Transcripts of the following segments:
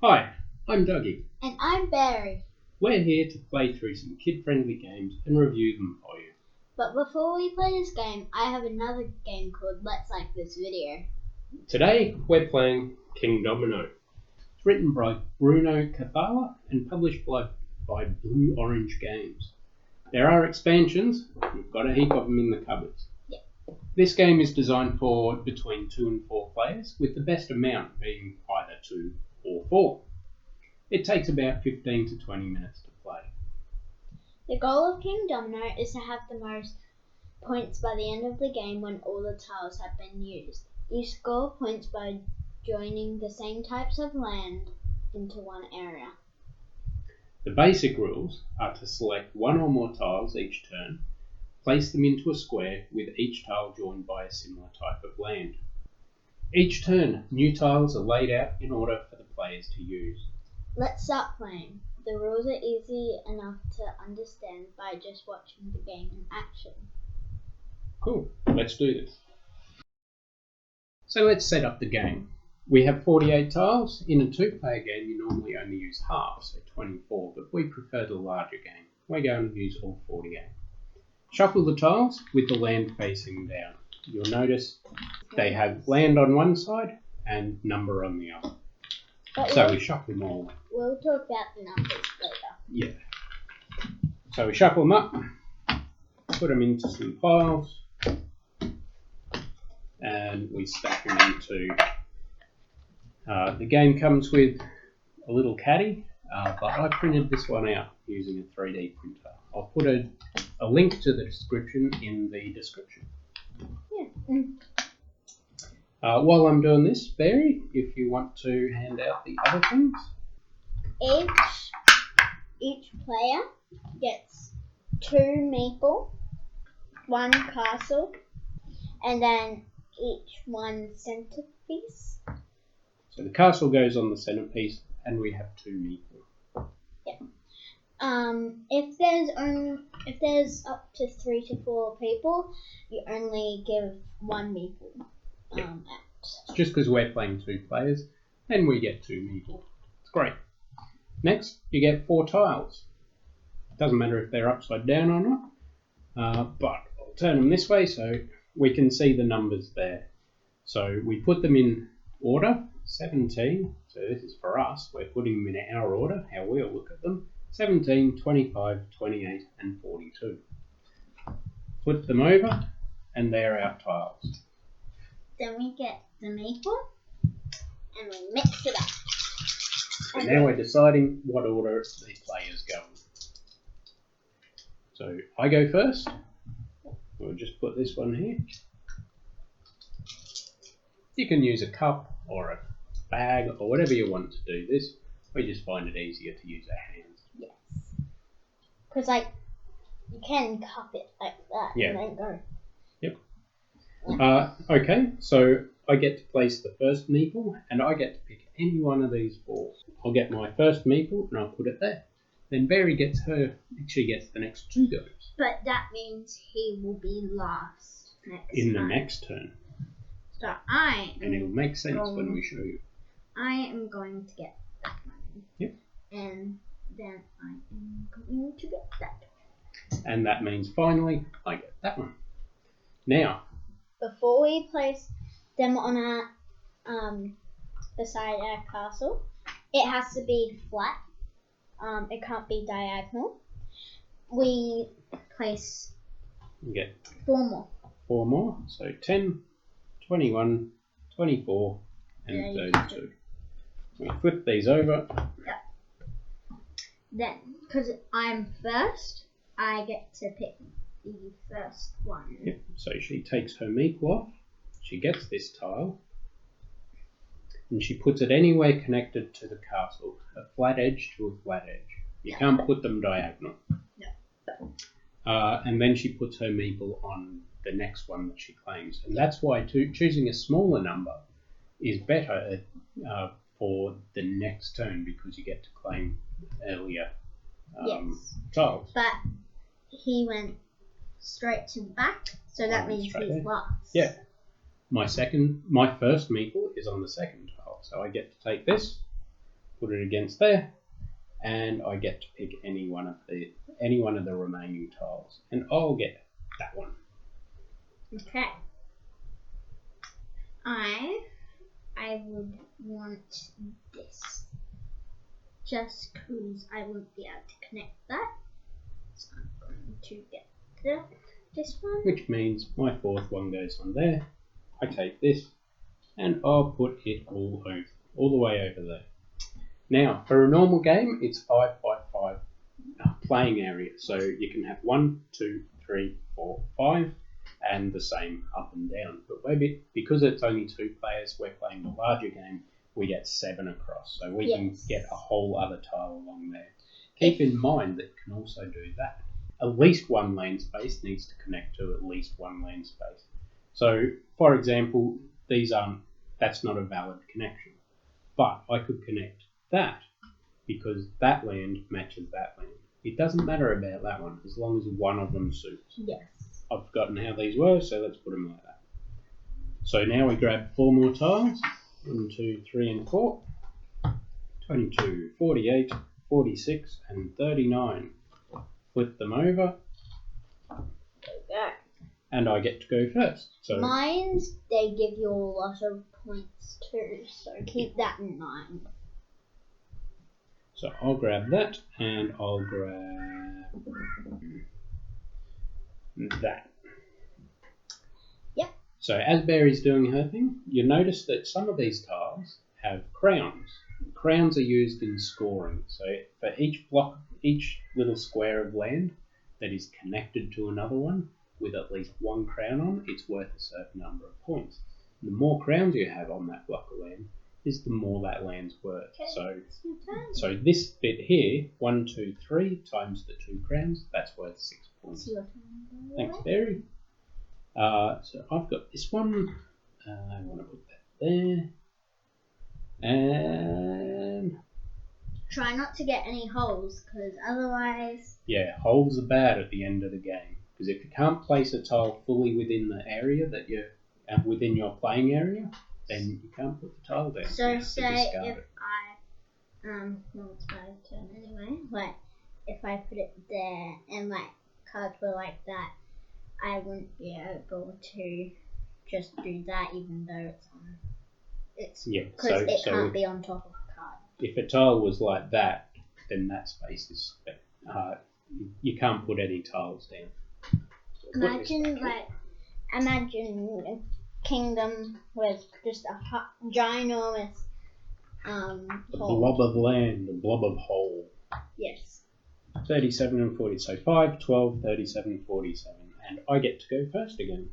Hi, I'm Duggy. And I'm Beary. We're here to play through some kid-friendly games and review them for you. But before we play this game, I have another game called Let's Like This Video. Today, we're playing Kingdomino. It's written by Bruno Cathala and published by Blue Orange Games. There are expansions. We've got a heap of them in the cupboards. Yep. This game is designed for between 2 and 4 players, with the best amount being either 2 or 4. It takes about 15 to 20 minutes to play. The goal of Kingdomino is to have the most points by the end of the game when all the tiles have been used. You score points by joining the same types of land into one area. The basic rules are to select one or more tiles each turn, place them into a square with each tile joined by a similar type of land. Each turn, new tiles are laid out in order for the players to use. Let's start playing. The rules are easy enough to understand by just watching the game in action. Cool, let's do this. So let's set up the game. We have 48 tiles. In a 2-player game you normally only use half, so 24, but we prefer the larger game. We're going to use all 48. Shuffle the tiles with the land facing down. You'll notice they have land on one side and number on the other. So we shuffle them all. We'll talk about the numbers later. Yeah. So we shuffle them up, put them into some piles, and we stack them into... the game comes with a little caddy, but I printed this one out using a 3D printer. I'll put a link to the description in the description. Yeah. While I'm doing this, Beary, if you want to hand out the other things. Each player gets 2 meeple, 1 castle, and then each 1 centerpiece. So the castle goes on the centerpiece, and we have 2 meeple. Yeah. If there's up to 3 to 4 people, you only give 1 meeple. It's just because we're playing 2 players, and we get 2 meeple. It's great. Next, you get 4 tiles. Doesn't matter if they're upside down or not, but I'll turn them this way so we can see the numbers there. So we put them in order, 17, so this is for us, we're putting them in our order, how we'll look at them, 17, 25, 28 and 42. Put them over, and they're our tiles. Then we get the maple, and we mix it up. So now we're deciding what order the players go in. So I go first. We'll just put this one here. You can use a cup or a bag or whatever you want to do this. We just find it easier to use our hands. Yes. Because you can cup it like that and then go. Yep. Okay, so I get to place the first meeple, and I get to pick any one of these 4. I'll get my first meeple, and I'll put it there. Then Beary gets she gets the next 2 goes. But that means he will be last in the next turn. So and it will make sense when we show you. I am going to get that one. Yep. And then I am going to get that one. And that means finally I get that one. Now, before we place them on our beside our castle, it has to be flat. It can't be diagonal. We place you get 4 more. 4 more. So 10, 21, 24 and 32. We flip these over. Yep. Then, because I'm first, I get to pick the first one. Yep. So she takes her meeple off. She gets this tile. And she puts it anywhere connected to the castle. A flat edge to a flat edge. You can't put them diagonal. No. And then she puts her meeple on the next one that she claims. And that's why choosing a smaller number is better for the next turn, because you get to claim earlier tiles. But he went straight to the back, so that means he's last. Yeah. My first meeple is on the second tile, so I get to take this, put it against there, and I get to pick any one of the remaining tiles, and I'll get that one. Okay. I would want this, just because I won't be able to connect that. So I'm going to get this one. Which means my fourth one goes on there. I take this, and I'll put it all the way over there. Now, for a normal game, it's 5 by 5 playing area, so you can have 1, 2, 3, 4, 5, and the same up and down. But because it's only 2 players, we're playing the larger game. We get 7 across, so we can get a whole other tile along there. Keep in mind that you can also do that. At least one land space needs to connect to at least one land space. So, for example, that's not a valid connection. But I could connect that because that land matches that land. It doesn't matter about that one as long as one of them suits. Yes. I've forgotten how these were, so let's put them like that. So now we grab 4 more tiles. 1, 2, 3, and 4. 22, 48, 46, and 39. Flip them over. Okay. And I get to go first. So Mines, they give you a lot of points too, so keep that in mind. So I'll grab that, and I'll grab that. Yep. So as Beary's doing her thing, you notice that some of these tiles have crowns. Crowns are used in scoring. So for each little square of land that is connected to another one with at least one crown on, it's worth a certain number of points. The more crowns you have on that block of land, is the more that land's worth. Okay. So this bit here, 1, 2, 3 times the 2 crowns, that's worth 6 points. Thanks, Beary. So I've got this one. I want to put that there. And try not to get any holes, because otherwise... Yeah, holes are bad at the end of the game. Because if you can't place a tile fully within the area that you're within your playing area, then you can't put the tile down. So say if well, it's my turn anyway. Like if I put it there and like cards were like that, I wouldn't be able to just do that, even though it's because it can't be on top of a card. If a tile was like that, then that space is you can't put any tiles down. So imagine a kingdom with just a ginormous a blob of land, a blob of hole. Yes. 37 and 40. So 5, 12, 37, 47. And I get to go first again.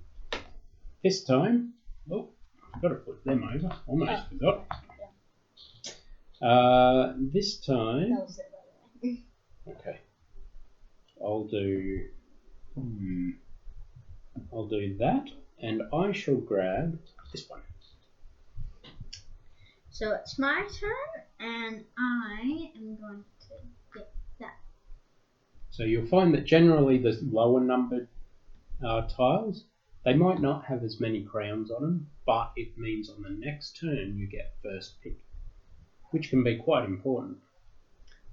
This time, I've got to put them over. Almost forgot. This time, okay, I'll do that, and I shall grab this one. So it's my turn, and I am going to get that. So you'll find that generally the lower numbered tiles, they might not have as many crowns on them, but it means on the next turn you get first pick, which can be quite important.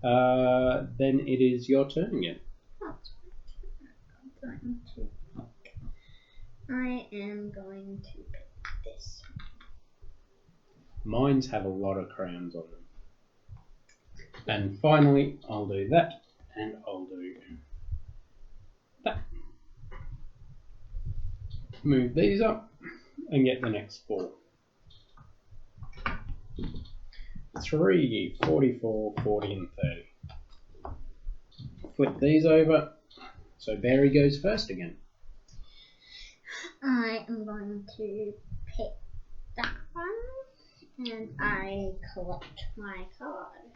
Then it is your turn again. I am going to pick this. Mines have a lot of crowns on them. And finally, I'll do that, and I'll do that. Move these up and get the next 4. 3, 44, 40, and 30. Flip these over. So Beary goes first again. I am going to pick that one, and I collect my card.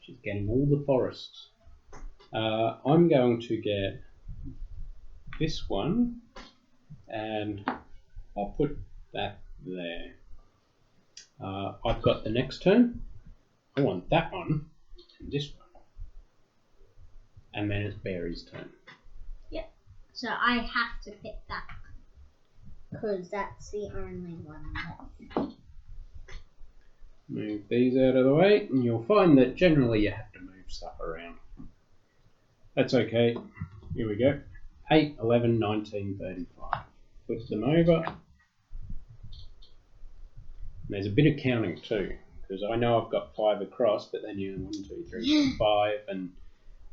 She's getting all the forests. I'm going to get this one, and I'll put that there. I've got the next turn. I want that one and this one. And then it's Beary's turn. Yep. So I have to pick that one, because that's the only one left. Move these out of the way, and you'll find that generally you have to move stuff around. That's okay. Here we go. 8, 11, 19, 35. Flip them over. And there's a bit of counting too, because I know I've got 5 across, but then you 1, 2, 3, 4, 5, and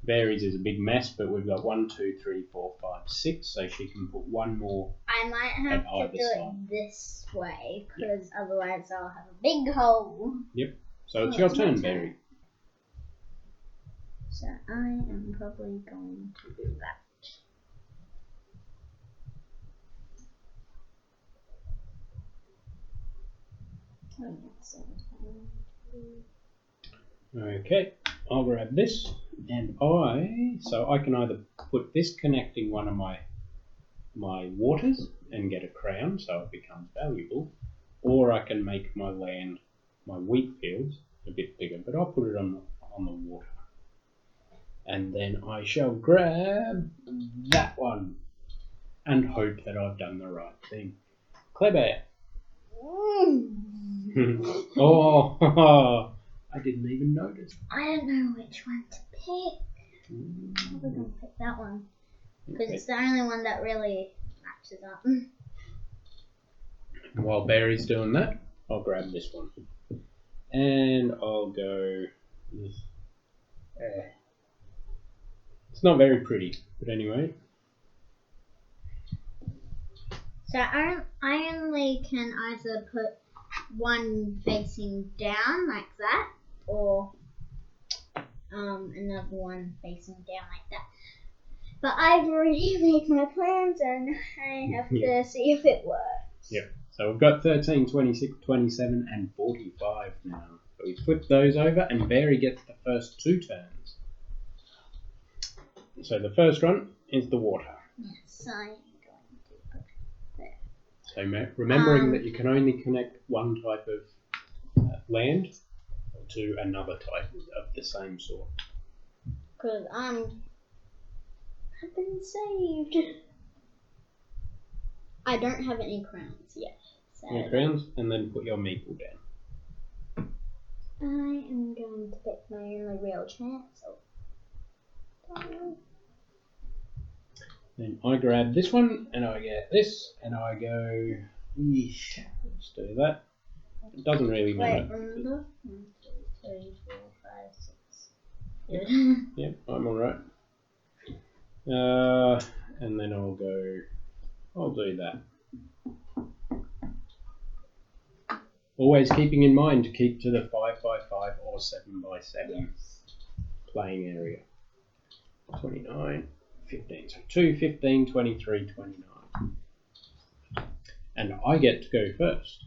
Beary's is a big mess, but we've got 1, 2, 3, 4, 5, 6, so she can put one more. I might have to do it this way, because otherwise I'll have a big hole. Yep. So it's your turn, Beary. So I am probably going to do that. Okay, I'll grab this, and so I can either put this connecting one of my waters and get a crown, so it becomes valuable, or I can make my wheat fields a bit bigger, but I'll put it on the water. And then I shall grab that one and hope that I've done the right thing. Clever. Oh, I didn't even notice. I don't know which one to pick. I'm probably going to pick that one, because it's the only one that really matches up. While Beary's doing that, I'll grab this one. And I'll go this. It's not very pretty, but anyway. So I only can either put one facing down like that, or another one facing down like that. But I've already made my plans, and I have to see if it works. Yep. So we've got 13, 26, 27, and 45 now. So we flip those over, and Beary gets the first 2 turns. So the first one is the water. Yes, I'm going to put it there. So remembering that you can only connect one type of land to another type of the same sort. Because I've been saved. I don't have any crowns yet. So Any crowns, and then put your meeple down. I am going to pick my only real chance. Then I grab this one, and I get this, and I go, yeesh, let's do that. It doesn't really matter. Wait, remember? 1, 2, 3, 4, 5, 6. Good. Yep, I'm alright. And then I'll do that. Always keeping in mind to keep to the 5x5 or 7x7 playing area. 29, 15. So 2, 15, 23, 29. And I get to go first.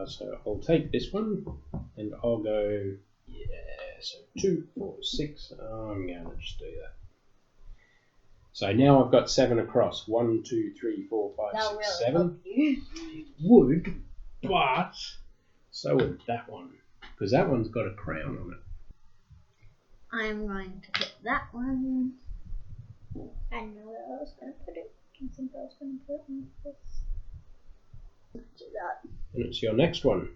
So I'll take this one and I'll go, so 2, 4, 6. I'm going to just do that. So now I've got 7 across. 1, 2, 3, 4, 5, 6, 7. It would, but so would that one, because that one's got a crown on it. I'm going to pick that one. I know where I was going to put it. I think I was going to put it on this. Do that. And it's your next one.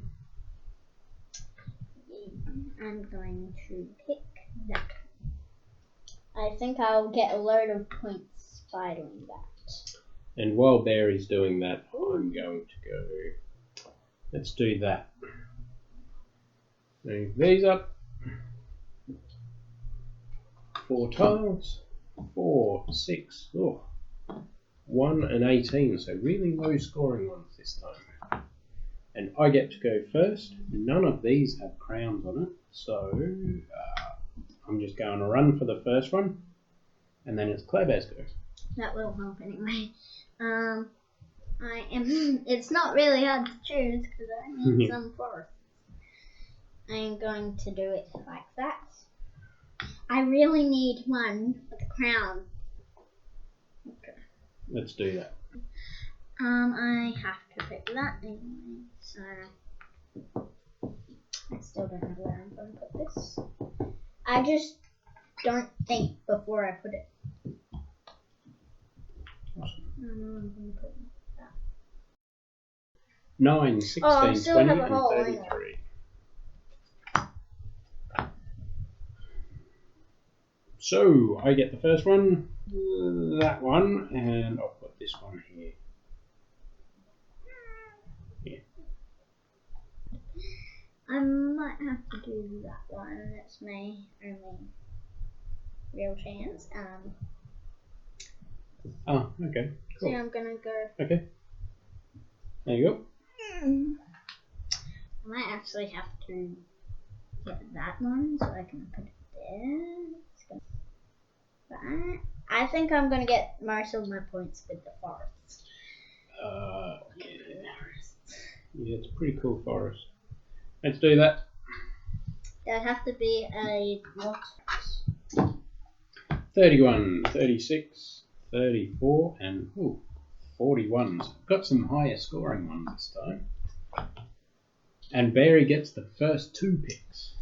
I'm going to pick that. I think I'll get a load of points by doing that. And while Beary's doing that, I'm going to go. Let's do that. Move these up. 4 tiles. 4, 6. Oh. 1 and 18. So really low scoring ones this time. And I get to go first. None of these have crowns on it, so I'm just going to run for the first one, and then it's Claire's go. That will help anyway. It's not really hard to choose because I need some forests. I'm going to do it like that. I really need one with a crown. Okay. Let's do that. I have to pick that anyway, so I still don't know where I'm going to put this. I just don't think before I put it. Awesome. I'm going to put that. 9, 16, Oh, I still 20, have a and hole, 33. So I get the first one, that one, and I'll put this one here. I might have to do that one. That's my only real chance. Oh, okay. So Cool. I'm gonna go. Okay. There you go. I might actually have to get that one so I can put it there. That. I think I'm gonna get most of my points with the forest. Yeah, it's a pretty cool forest. Let's do that. There'd have to be a lot. 31, 36, 34, and 41s. Got some higher scoring ones this time. And Beary gets the first 2 picks.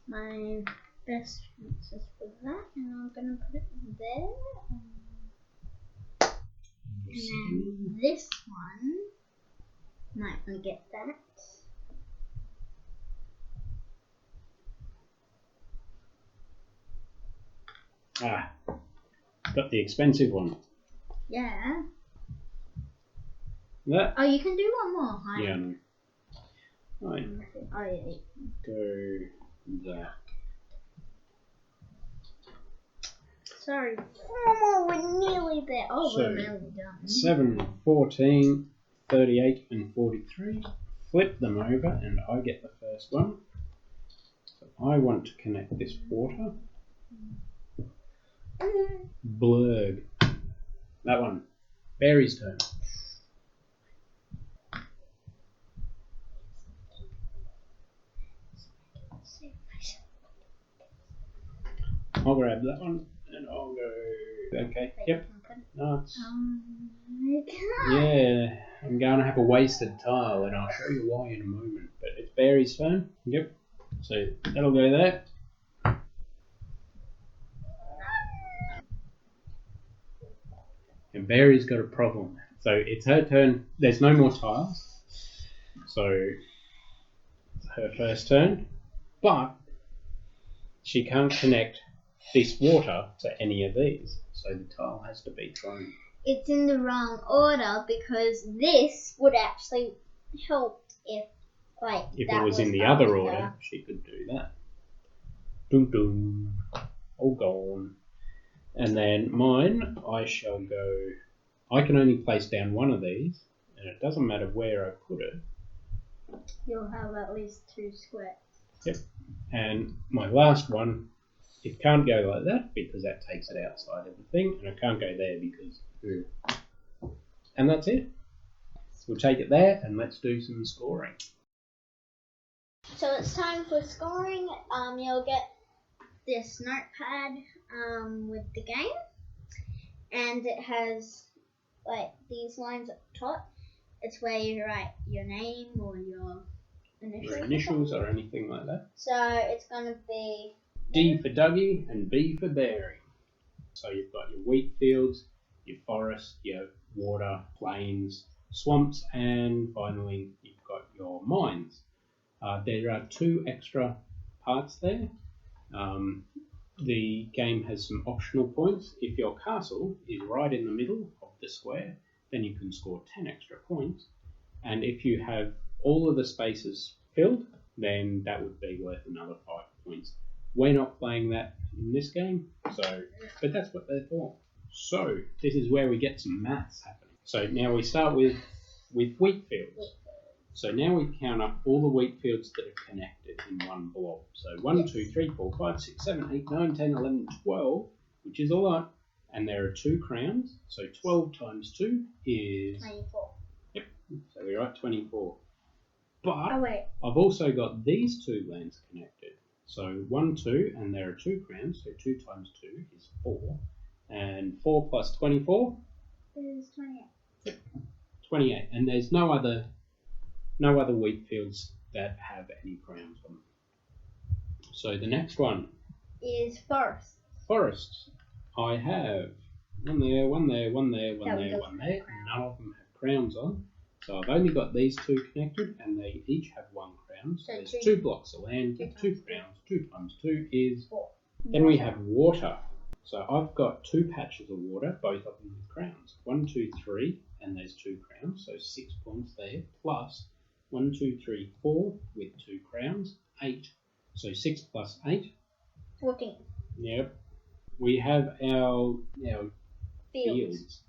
My best chances for that, and I'm gonna put it there. And then this one might not get that. Got the expensive one. Yeah. That? Oh, you can do one more. Hi. Yeah, no. Right. Oh, yeah. Go that. Sorry. 4 more. We're nearly there. Oh, So, we're nearly done. 7, 14, 38, and 43. Flip them over, and I get the first one. So I want to connect this water. Blurg. That one. Beary's turn. I'll grab that one and I'll go. Okay. Yep. No, it's, yeah, I'm going to have a wasted tile, and I'll show you why in a moment. But it's Beary's turn. Yep. So that'll go there. And Beary's got a problem. So it's her turn. There's no more tiles. So it's her first turn. But she can't connect this water to any of these. So the tile has to be thrown. It's in the wrong order because this would actually help if it was in the other order, she could do that. Doom doom. All gone. And then mine, I shall go. I can only place down one of these, and it doesn't matter where I put it. You'll have at least 2 squares. Yep. And my last one, it can't go like that because that takes it outside of the thing, and it can't go there because. And that's it. We'll take it there, and let's do some scoring. So it's time for scoring. You'll get this notepad with the game, and it has these lines at the top. It's where you write your name or your initials or anything like that. So it's gonna be D for Duggy and B for Beary. So you've got your wheat fields, your forest, your water, plains, swamps, and finally you've got your mines. There are 2 extra parts there. The game has some optional points. If your castle is right in the middle of the square, then you can score 10 extra points. And if you have all of the spaces filled, then that would be worth another 5 points. We're not playing that in this game, but that's what they're for. So this is where we get some maths happening. So now we start with wheat fields. So now we count up all the wheat fields that are connected in one blob. So 1, 2, 3, 4, 5, 6, 7, 8, 9, 10, 11, 12, which is a lot. And there are 2 crowns. So 12 times 2 is 24. Yep. So we write 24. But wait. I've also got these 2 lands connected. So 1, 2, and there are 2 crowns. So 2 times 2 is 4. And 4 plus 24 is 28. Yep. 28. And there's no other wheat fields that have any crowns on them. So the next one is forest. Forests. I have one there, one there, one there, one there, one there. None of them have crowns on. So I've only got these 2 connected, and they each have 1 crown. So there's 2 blocks of land, 2 crowns. 2 times 2 is 4. Then we have water. So I've got 2 patches of water, both of them with crowns. 1, 2, 3, and there's 2 crowns, so 6 points there. Plus 1, 2, 3, 4 with 2 crowns, 8. So 6 plus 8. 14. Yep. We have our fields.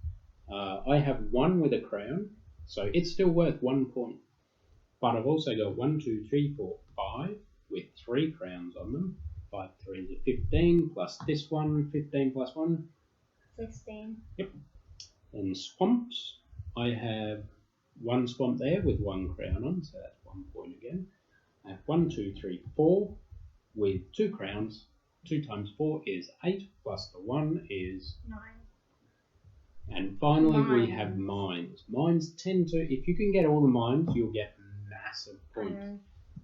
I have 1 with a crown, so it's still worth 1 point. But I've also got 1, 2, 3, 4, 5 with 3 crowns on them. 5 3s are 15 plus this one, 15 plus 1. 16. Yep. And swamps, I have 1 swamp there with 1 crown on, so that's 1 point again. I have 1, 2, 3, 4 with 2 crowns. 2 times 4 is 8, plus the 1 is 9. And finally we have mines. Mines tend to, if you can get all the mines, you'll get massive points.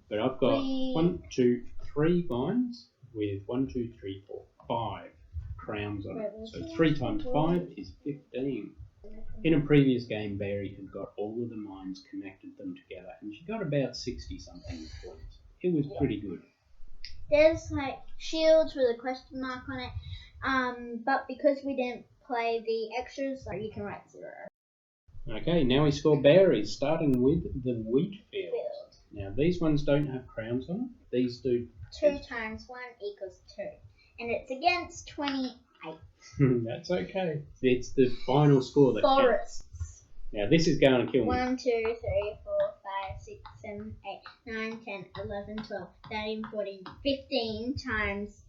But I've got 1, 2, 3 mines with 1, 2, 3, 4, 5 crowns on it. So 3 times 5 is 15. In a previous game, Beary had got all of the mines, connected them together, and she got about 60 something points. It was pretty good. There's like shields with a question mark on it, but because we didn't play the extras, so you can write 0. Okay, now we score berries, starting with the wheat field. Now these ones don't have crowns on them. These do. 2 times 1 equals 2, and it's against 28. That's okay. It's the final score that Forests. counts. Now this is going to kill me. 1, 2, 3, 4, 5, 6, 7, 8, 9, 10, 11, 12, 13, 14, 15 times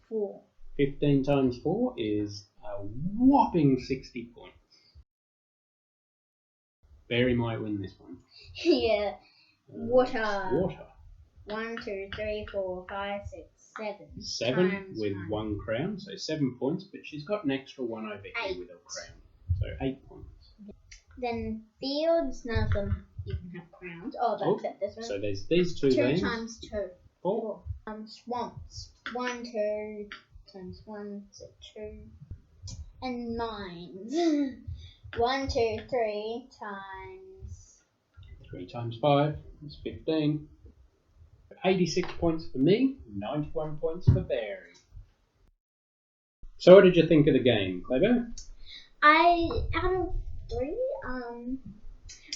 4. 15 times 4 is a whopping 60 points. Beary might win this one. Yeah. Water. Water. 1, 2, 3, 4, 5, 6, 7. 7 with 1 crown, so 7 points, but she's got an extra 1 over here with a crown. So 8 points. Then fields, none of them you can have crowns. Oh, except this one. So there's these 2 2 lanes. times 2. 4. Swamps. 1, 2 times 1, so 2. And mines. 1, 2, 3 times 3 times 5 is 15. 86 points for me, 91 points for Beary. So what did you think of the game, Clever? Out of 3,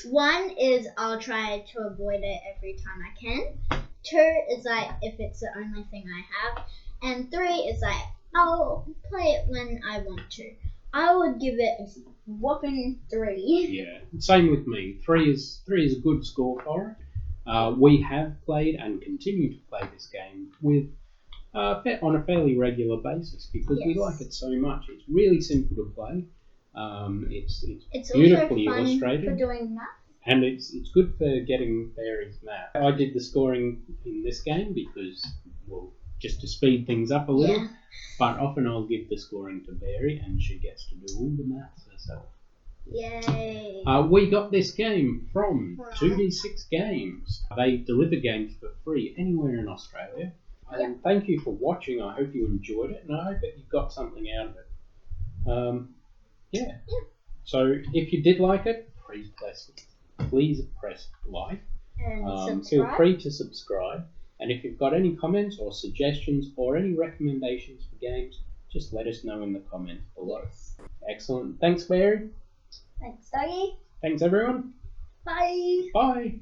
1 is I'll try to avoid it every time I can. 2 is like if it's the only thing I have. And 3 is like I'll play it when I want to. I would give it a whopping 3. Yeah, same with me. 3 is a good score for it. We have played and continue to play this game with on a fairly regular basis because we like it so much. It's really simple to play. It's beautifully also fun illustrated for doing math. And it's good for getting Beary's math. I did the scoring in this game because, well, just to speed things up a little. Yeah. But often I'll give the scoring to Beary and she gets to do all the maths herself. Yay! We got this game from 2D6 Games. They deliver games for free anywhere in Australia. And thank you for watching. I hope you enjoyed it and I hope that you got something out of it. Yeah. So if you did like it, please press like. And feel free to subscribe. And if you've got any comments or suggestions or any recommendations for games, just let us know in the comments below. Yes. Excellent. Thanks, Beary. Thanks, Duggy. Thanks, everyone. Bye. Bye.